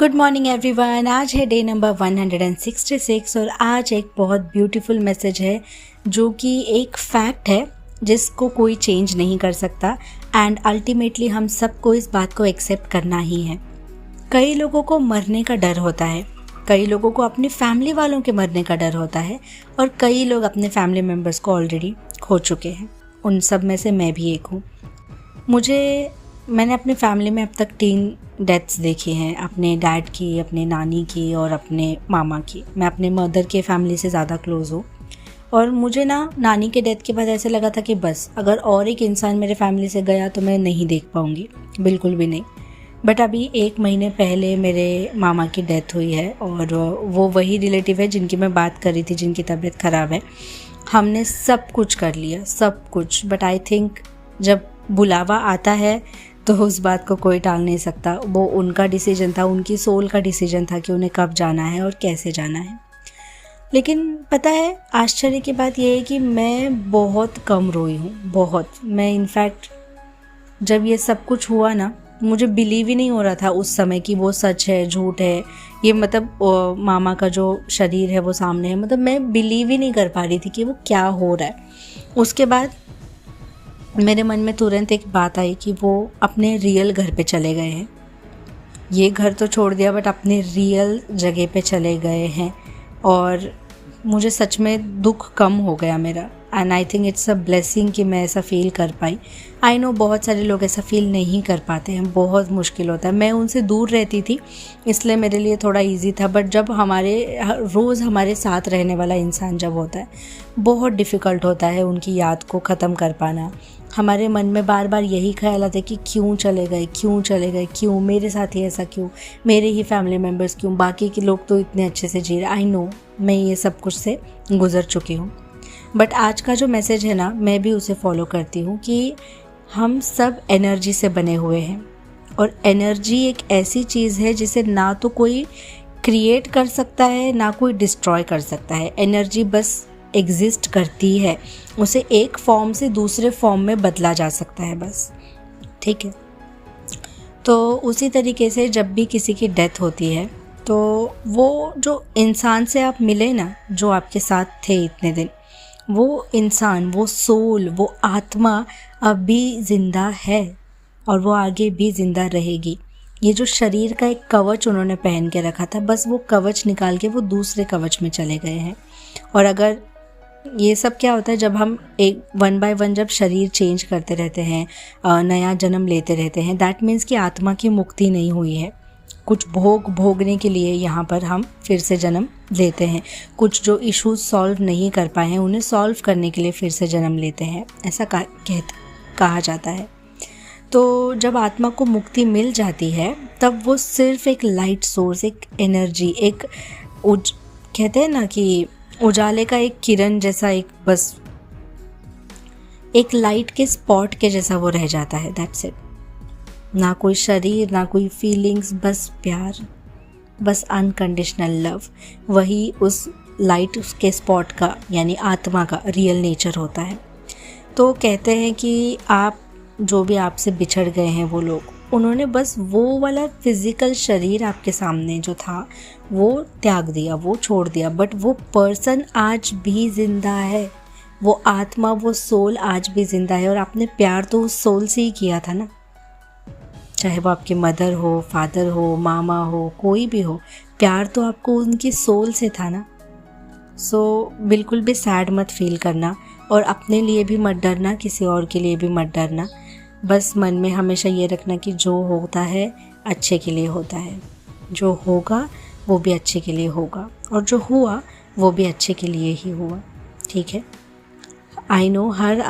Good morning everyone. आज है day number 166 और आज एक बहुत ब्यूटीफुल मैसेज है जो कि एक फैक्ट है जिसको कोई चेंज नहीं कर सकता एंड अल्टीमेटली हम सबको इस बात को एक्सेप्ट करना ही है। कई लोगों को मरने का डर होता है, कई लोगों को अपनी फैमिली वालों के मरने का डर होता है और कई लोग अपने फैमिली मेम्बर्स को ऑलरेडी खो चुके हैं। उन सब में से मैं भी एक हूँ। मैंने अपनी फैमिली में अब तक 3 डेथ्स देखी हैं, अपने डैड की, अपने नानी की और अपने मामा की। मैं अपने मदर के फैमिली से ज़्यादा क्लोज़ हूँ और मुझे नानी के डेथ के बाद ऐसे लगा था कि बस अगर और एक इंसान मेरे फैमिली से गया तो मैं नहीं देख पाऊँगी, बिल्कुल भी नहीं। बट अभी 1 महीने पहले मेरे मामा की डेथ हुई है और वो वही रिलेटिव है जिनकी मैं बात कर रही थी, जिनकी तबीयत ख़राब है। हमने सब कुछ कर लिया, सब कुछ, बट आई थिंक जब बुलावा आता है तो उस बात को कोई टाल नहीं सकता। वो उनका डिसीजन था, उनकी सोल का डिसीजन था कि उन्हें कब जाना है और कैसे जाना है। लेकिन पता है आश्चर्य की बात यह है कि मैं बहुत कम रोई हूँ, बहुत। मैं इनफैक्ट जब ये सब कुछ हुआ ना, मुझे बिलीव ही नहीं हो रहा था उस समय कि वो सच है झूठ है। ये मतलब मामा का जो शरीर है वो सामने है, मतलब मैं बिलीव ही नहीं कर पा रही थी कि वो क्या हो रहा है। उसके बाद मेरे मन में तुरंत एक बात आई कि वो अपने रियल घर पे चले गए हैं। ये घर तो छोड़ दिया बट अपने रियल जगह पे चले गए हैं और मुझे सच में दुख कम हो गया मेरा। And I think it's a blessing कि मैं ऐसा फील कर पाई। आई नो बहुत सारे लोग ऐसा फील नहीं कर पाते हैं, बहुत मुश्किल होता है। मैं उनसे दूर रहती थी इसलिए मेरे लिए थोड़ा इजी था, बट जब रोज़ हमारे साथ रहने वाला इंसान जब होता है, बहुत डिफ़िकल्ट होता है उनकी याद को ख़त्म कर पाना। हमारे मन में बार बार यही ख्याल आता है कि क्यों चले गए, क्यों चले गए, क्यों मेरे साथ ही ऐसा, क्यों मेरे ही फैमिली मेम्बर्स, क्यों बाकी के लोग तो इतने अच्छे से जी रहे। आई नो मैं ये सब कुछ से गुज़र चुकी हूँ, बट आज का जो मैसेज है ना, मैं भी उसे फॉलो करती हूँ कि हम सब एनर्जी से बने हुए हैं और एनर्जी एक ऐसी चीज़ है जिसे ना तो कोई क्रिएट कर सकता है ना कोई डिस्ट्रॉय कर सकता है। एनर्जी बस एग्जिस्ट करती है, उसे एक फॉर्म से दूसरे फॉर्म में बदला जा सकता है बस, ठीक है। तो उसी तरीके से जब भी किसी की डेथ होती है तो वो जो इंसान से आप मिले ना, जो आपके साथ थे इतने दिन, वो इंसान, वो सोल, वो आत्मा अब भी ज़िंदा है और वो आगे भी ज़िंदा रहेगी। ये जो शरीर का एक कवच उन्होंने पहन के रखा था, बस वो कवच निकाल के वो दूसरे कवच में चले गए हैं। और अगर ये सब क्या होता है, जब हम एक 1 बाय 1 जब शरीर चेंज करते रहते हैं, नया जन्म लेते रहते हैं, दैट मीन्स कि आत्मा की मुक्ति नहीं हुई है। कुछ भोगने के लिए यहाँ पर हम फिर से जन्म लेते हैं। कुछ जो इश्यूज सॉल्व नहीं कर पाए हैं उन्हें सॉल्व करने के लिए फिर से जन्म लेते हैं, ऐसा कहा जाता है। तो जब आत्मा को मुक्ति मिल जाती है तब वो सिर्फ एक लाइट सोर्स, एक एनर्जी, कहते हैं ना कि उजाले का एक किरण जैसा, एक लाइट के स्पॉट के जैसा वो रह जाता है। That's it. ना कोई शरीर, ना कोई फीलिंग्स, बस प्यार, बस अनकंडीशनल लव। वही उस लाइट के स्पॉट का यानी आत्मा का रियल नेचर होता है। तो कहते हैं कि आप जो भी आपसे बिछड़ गए हैं वो लोग, उन्होंने बस वो वाला फिज़िकल शरीर आपके सामने जो था वो त्याग दिया, वो छोड़ दिया, बट वो पर्सन आज भी ज़िंदा है, वो आत्मा, वो सोल आज भी ज़िंदा है। और आपने प्यार तो उस सोल से ही किया था ना, चाहे वो आपके मदर हो, फादर हो, मामा हो, कोई भी हो, प्यार तो आपको उनकी सोल से था ना। सो बिल्कुल भी सैड मत फील करना और अपने लिए भी मत डरना, किसी और के लिए भी मत डरना। बस मन में हमेशा ये रखना कि जो होता है अच्छे के लिए होता है, जो होगा वो भी अच्छे के लिए होगा और जो हुआ वो भी अच्छे के लिए ही हुआ, ठीक है। आई नो हर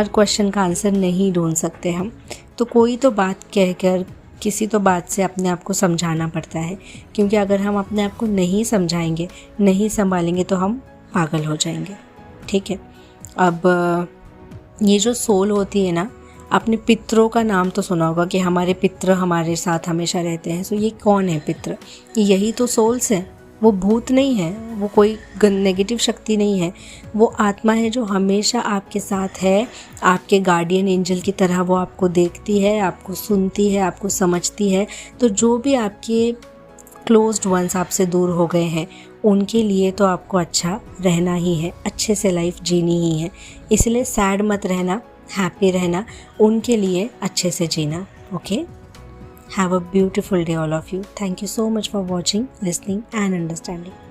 क्वेश्चन का आंसर नहीं ढूंढ सकते हम, तो कोई तो बात कहकर, किसी तो बात से अपने आप को समझाना पड़ता है, क्योंकि अगर हम अपने आप को नहीं समझाएंगे, नहीं संभालेंगे तो हम पागल हो जाएंगे, ठीक है। अब ये जो सोल होती है ना, अपने पितरों का नाम तो सुना होगा कि हमारे पितर हमारे साथ हमेशा रहते हैं। सो ये कौन है पितर? यही तो सोल्स हैं, वो भूत नहीं है, वो कोई नेगेटिव शक्ति नहीं है, वो आत्मा है जो हमेशा आपके साथ है। आपके गार्डियन एंजल की तरह वो आपको देखती है, आपको सुनती है, आपको समझती है। तो जो भी आपके क्लोज्ड वंस आपसे दूर हो गए हैं, उनके लिए तो आपको अच्छा रहना ही है, अच्छे से लाइफ जीनी ही है। इसलिए सैड मत रहना, हैप्पी रहना, उनके लिए अच्छे से जीना। Okay, have a beautiful day all of you. Thank you so much for watching, listening and understanding.